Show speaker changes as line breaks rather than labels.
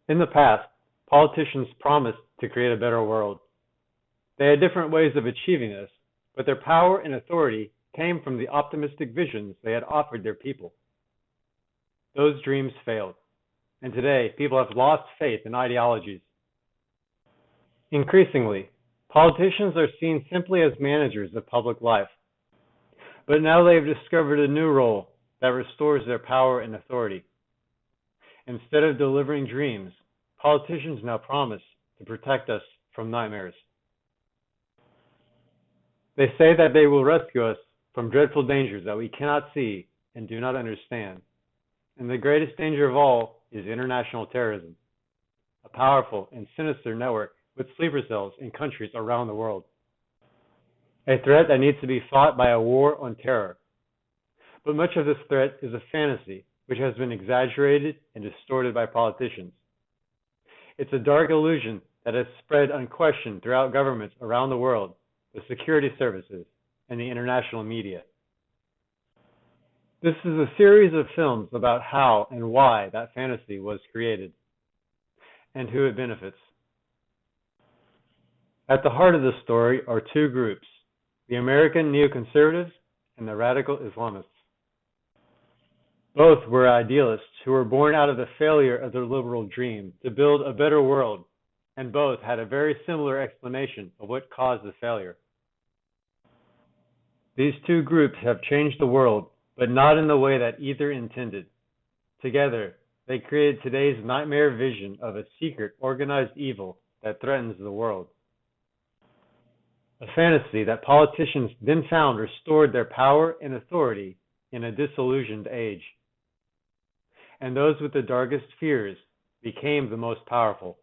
In the past, politicians promised to create a better world. They had different ways of achieving this, but their power and authority came from the optimistic visions they had offered their people. Those dreams failed, and today people have lost faith in ideologies. Increasingly, politicians are seen simply as managers of public life, but now they have discovered a new role that restores their power and authority. Instead of delivering dreams, politicians now promise to protect us from nightmares. They say that they will rescue us from dreadful dangers that we cannot see and do not understand. And the greatest danger of all is international terrorism, a powerful and sinister network with sleeper cells in countries around the world. A threat that needs to be fought by a war on terror. But much of this threat is a fantasy which has been exaggerated and distorted by politicians. It's a dark illusion that has spread unquestioned throughout governments around the world, the security services, and the international media. This is a series of films about how and why that fantasy was created, and who it benefits. At the heart of the story are two groups, the American neoconservatives and the radical Islamists. Both were idealists who were born out of the failure of their liberal dream to build a better world, and both had a very similar explanation of what caused the failure. These two groups have changed the world, but not in the way that either intended. Together, they created today's nightmare vision of a secret, organized evil that threatens the world. A fantasy that politicians then found restored their power and authority in a disillusioned age. And those with the darkest fears became the most powerful.